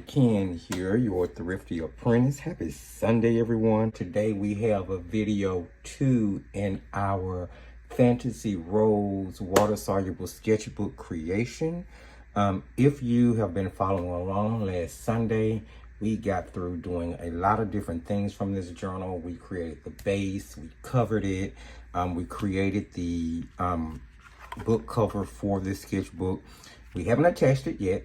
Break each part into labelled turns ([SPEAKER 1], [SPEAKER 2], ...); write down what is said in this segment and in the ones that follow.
[SPEAKER 1] Ken here, your Thrifty Apprentice. Happy Sunday, everyone. Today we have a video 2 in our Fantasy Rose water-soluble sketchbook creation. If you have been following along, last Sunday we got through doing a lot of different things from this journal. We created the base, we covered it, we created the book cover for this sketchbook. We haven't attached it yet.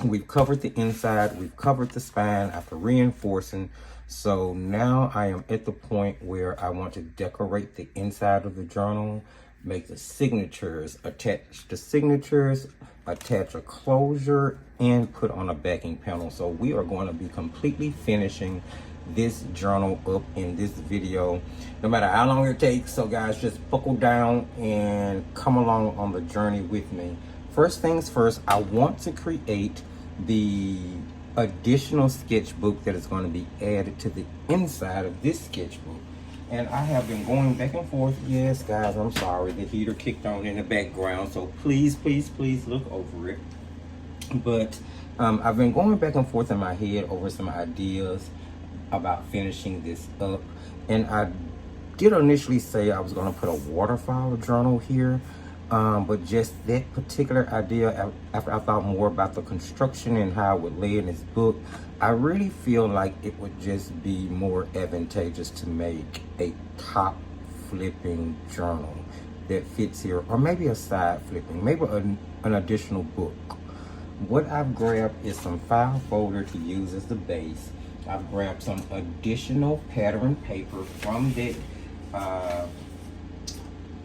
[SPEAKER 1] We've covered the inside, we've covered the spine after reinforcing. So now I am at the point where I want to decorate the inside of the journal, make the signatures, attach the signatures, attach a closure, and put on a backing panel. So we are going to be completely finishing this journal up in this video, no matter how long it takes. So guys, just buckle down and come along on the journey with me. First things first, I want to create the additional sketchbook that is going to be added to the inside of this sketchbook. And I have been going back and forth. Yes, guys, I'm sorry. The heater kicked on in the background, so please look over it. But I've been going back and forth in my head over some ideas about finishing this up. And I did initially say I was going to put a waterfall journal here. But just that particular idea, after I thought more about the construction and how it would lay in this book, I really feel like it would just be more advantageous to make a top flipping journal that fits here, or maybe a side flipping, maybe an additional book. What I've grabbed is some file folder to use as the base. I've grabbed some additional pattern paper from that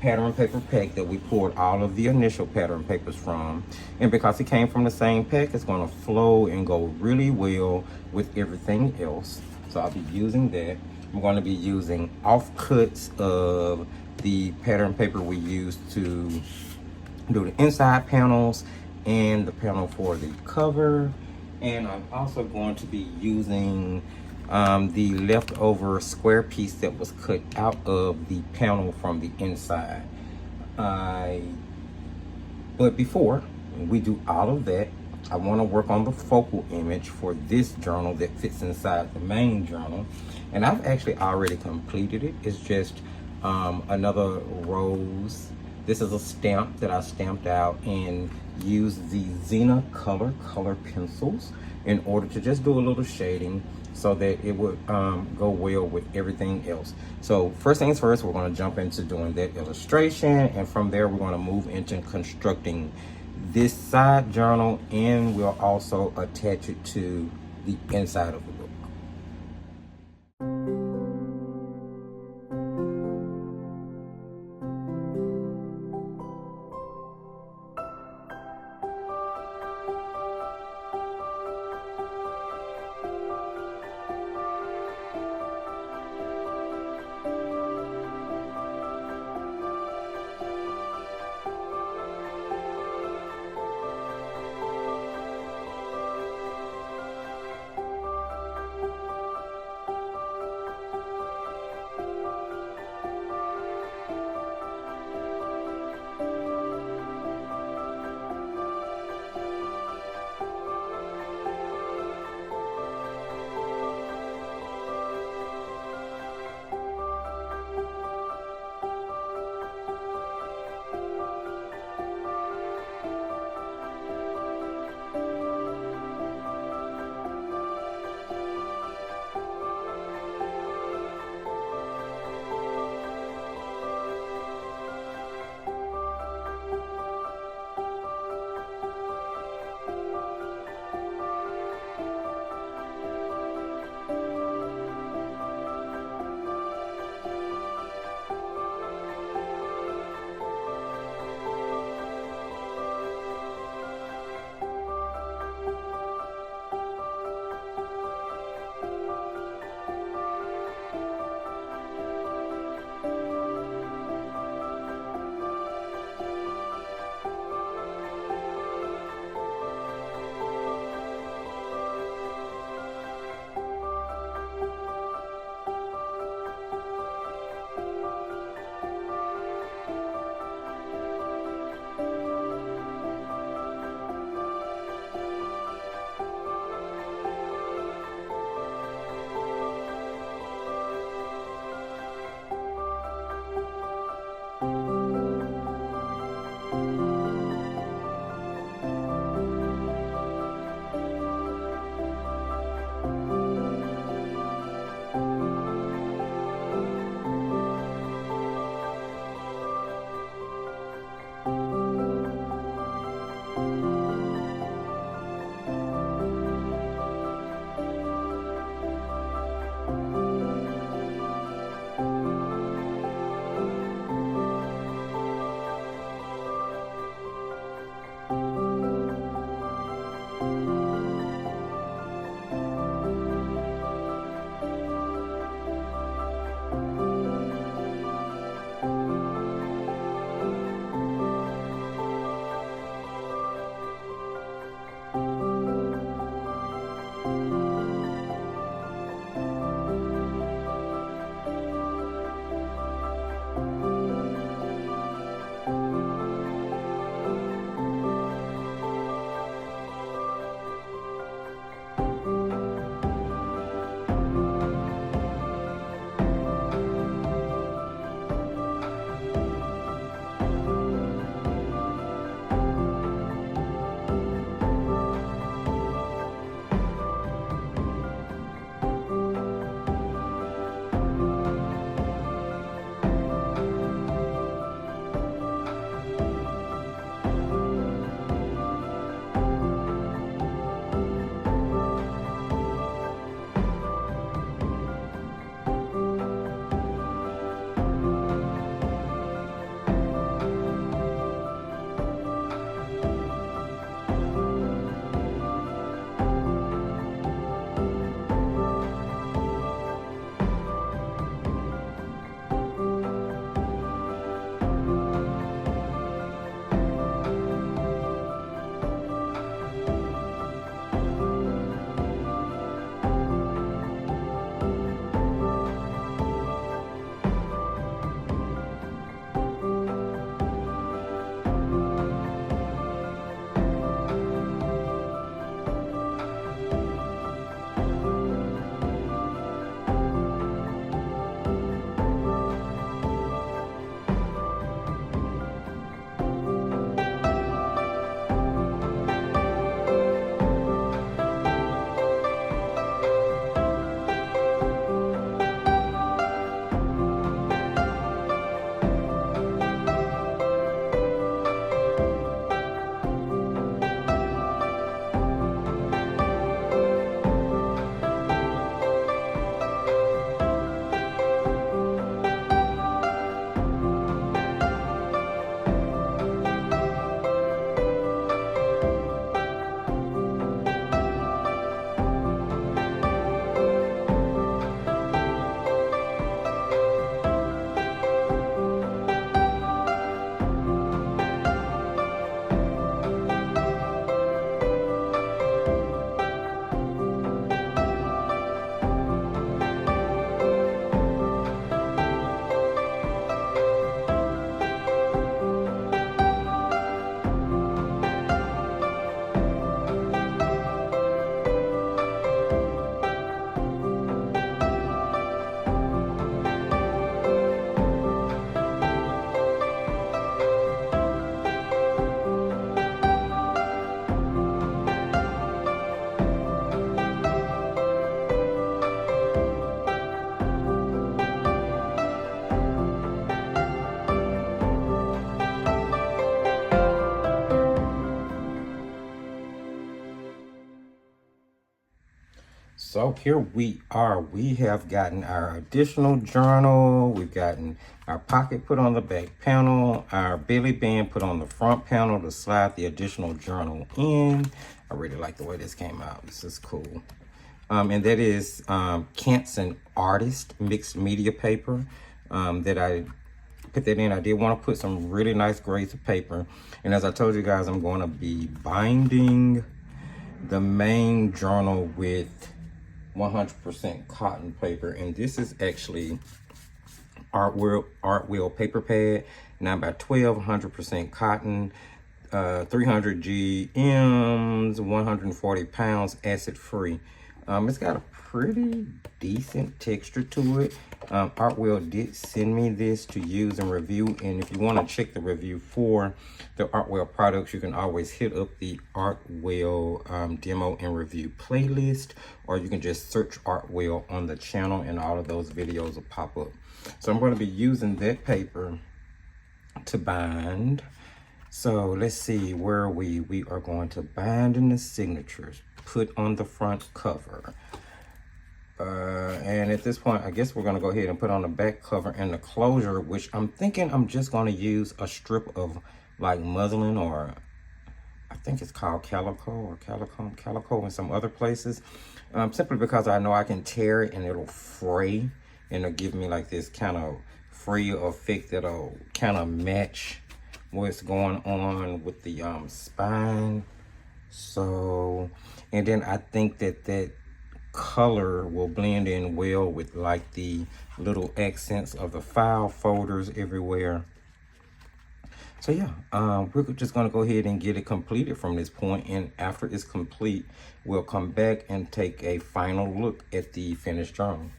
[SPEAKER 1] pattern paper pack that we poured all of the initial pattern papers from, and because it came from the same pack, it's going to flow and go really well with everything else. So I'll be using that. I'm going to be using offcuts of the pattern paper we used to do the inside panels and the panel for the cover. And I'm also going to be using the leftover square piece that was cut out of the panel from the inside. But before we do all of that, I want to work on the focal image for this journal that fits inside the main journal. And I've actually already completed it. It's just another rose. This is a stamp that I stamped out and used the Xena color pencils in order to just do a little shading so that it would go well with everything else. So first things first, we're going to jump into doing that illustration, and from there we're going to move into constructing this side journal, and we'll also attach it to the inside of the book. So here we are. We have gotten our additional journal. We've gotten our pocket put on the back panel, our belly band put on the front panel to slide the additional journal in. I really like the way this came out. This is cool. And that is Canson Artist mixed media paper that I put that in. I did want to put some really nice grades of paper. And as I told you guys, I'm going to be binding the main journal with 100% cotton paper. And this is actually Art Wheel paper pad, 9x12, 100% cotton, 300 GMs, 140 pounds, acid free. It's got a pretty decent texture to it. Artwell did send me this to use and review, and if you want to check the review for the Artwell products, you can always hit up the Artwell demo and review playlist, or you can just search Artwell on the channel and all of those videos will pop up. So I'm going to be using that paper to bind. So let's see where we are going to bind in the signatures, put on the front cover. And at this point, I guess we're going to go ahead and put on the back cover and the closure, which I'm thinking I'm just going to use a strip of like muslin, or I think it's called calico or calico in some other places, simply because I know I can tear it and it'll fray, and it'll give me like this kind of fray effect that'll kind of match what's going on with the spine. So, and then I think that color will blend in well with like the little accents of the file folders everywhere. So yeah, we're just gonna go ahead and get it completed from this point, and after it's complete, we'll come back and take a final look at the finished journal.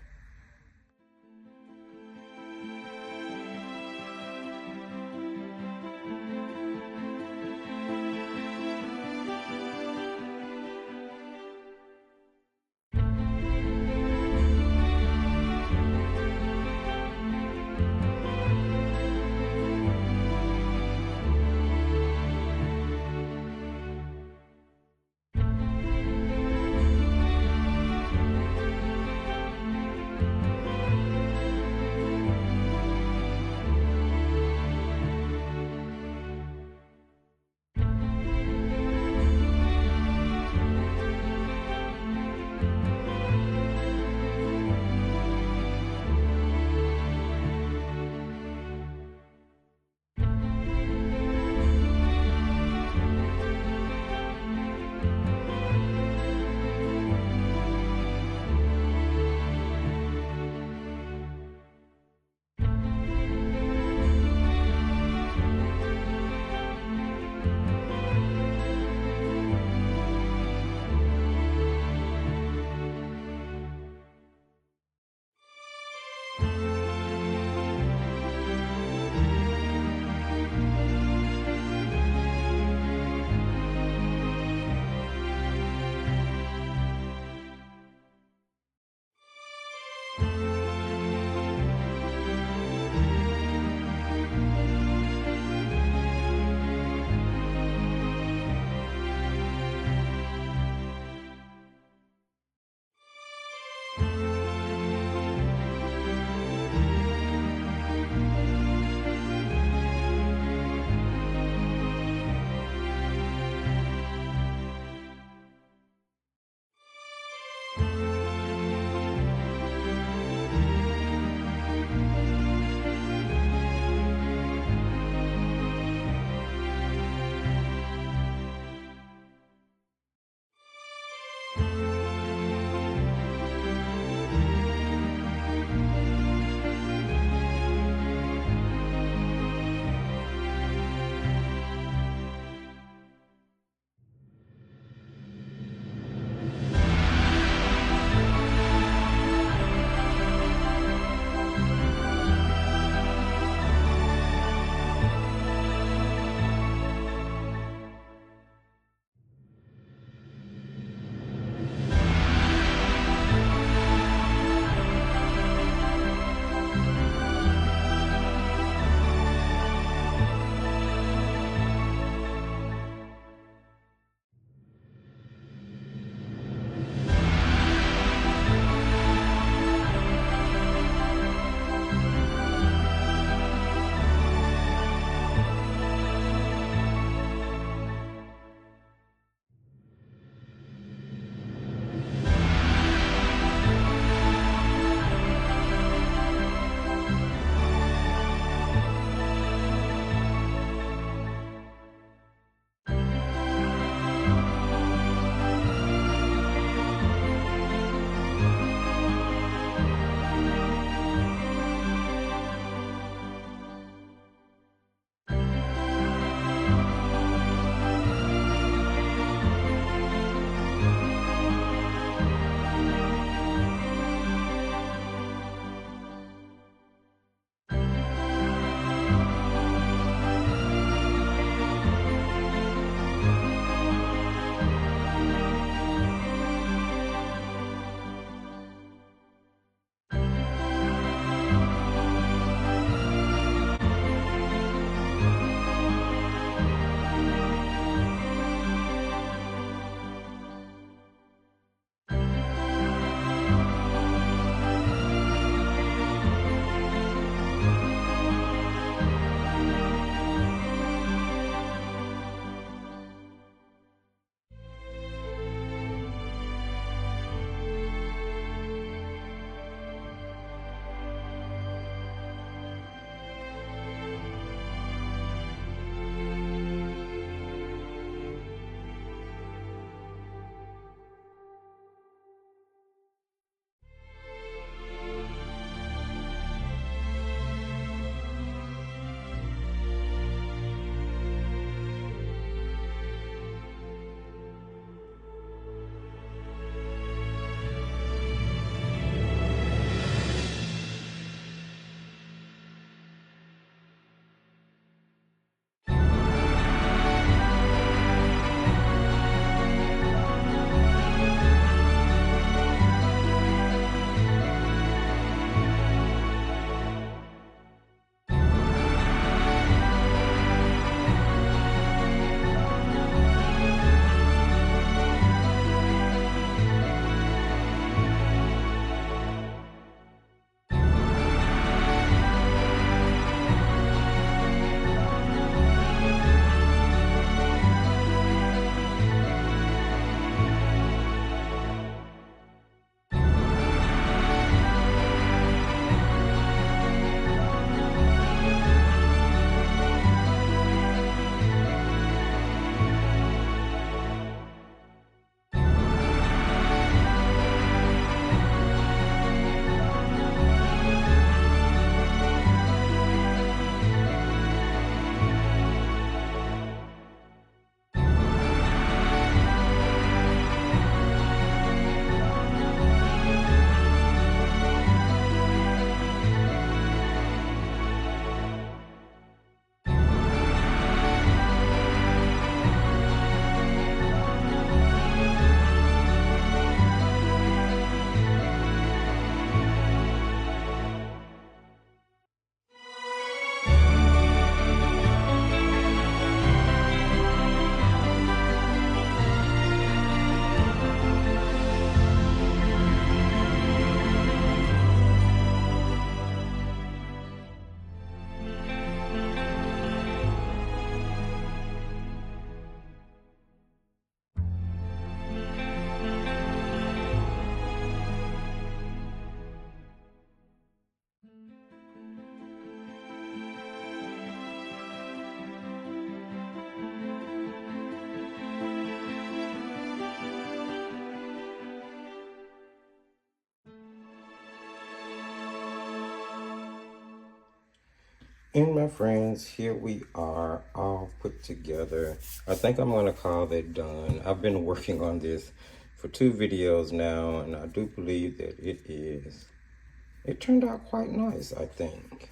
[SPEAKER 1] And my friends, here we are all put together. I think I'm gonna call that done. I've been working on this for 2 videos now, and I do believe that it turned out quite nice, I think.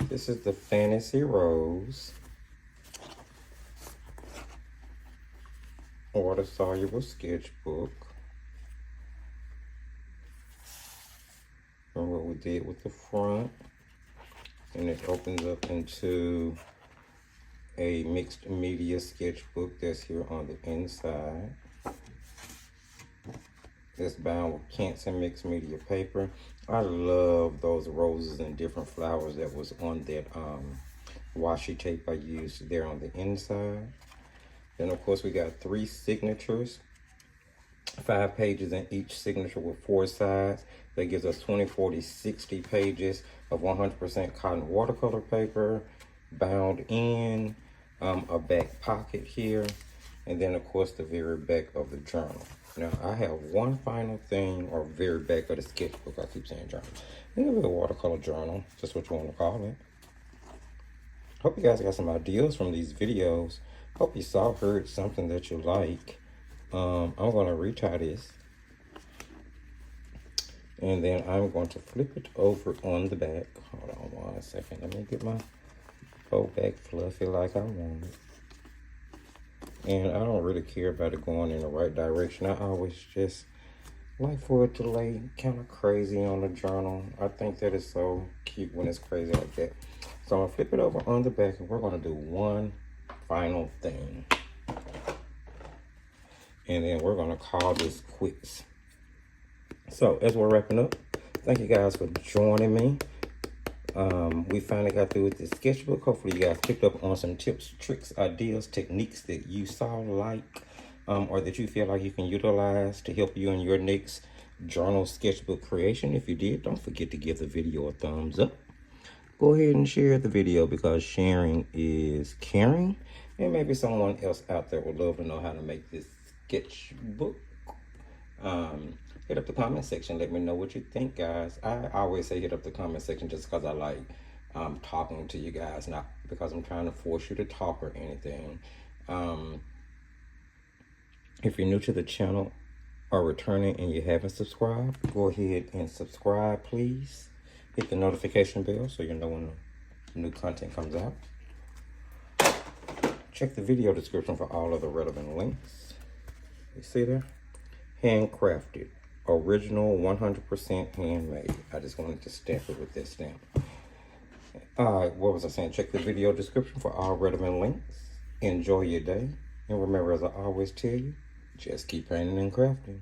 [SPEAKER 1] This is the Fantasy Rose Water-Soluble Sketchbook. And what we did with the front. And it opens up into a mixed media sketchbook that's here on the inside. It's bound with Canson mixed media paper. I love those roses and different flowers that was on that washi tape I used there on the inside. Then of course we got 3 signatures, 5 pages in each signature with 4 sides. That gives us 20, 40, 60 pages of 100% cotton watercolor paper, bound in a back pocket here, and then of course the very back of the journal. Now I have one final thing, or very back of the sketchbook. I keep saying journal. Think of it a watercolor journal, just what you want to call it. Hope you guys got some ideas from these videos. Hope you heard something that you like. I'm going to retie this. And then I'm going to flip it over on the back. Hold on 1 second. Let me get my faux back fluffy like I want it. And I don't really care about it going in the right direction. I always just like for it to lay kind of crazy on the journal. I think that is so cute when it's crazy like that. So I'm going to flip it over on the back, and we're going to do one final thing. And then we're going to call this quits. So as we're wrapping up, thank you guys for joining me. We finally got through with this sketchbook. Hopefully you guys picked up on some tips, tricks, ideas, techniques that you saw or that you feel like you can utilize to help you in your next journal sketchbook creation. If you did, don't forget to give the video a thumbs up. Go ahead and share the video, because sharing is caring. And maybe someone else out there would love to know how to make this sketchbook. Hit up the comment section. Let me know what you think, guys. I always say hit up the comment section just because I like talking to you guys, not because I'm trying to force you to talk or anything. If you're new to the channel or returning and you haven't subscribed, go ahead and subscribe, please. Hit the notification bell so you know when the new content comes out. Check the video description for all of the relevant links. You see there? Handcrafted. Original, 100% handmade. I just wanted to stamp it with this stamp. What was I saying? Check the video description for all relevant links. Enjoy your day. And remember, as I always tell you, just keep painting and crafting.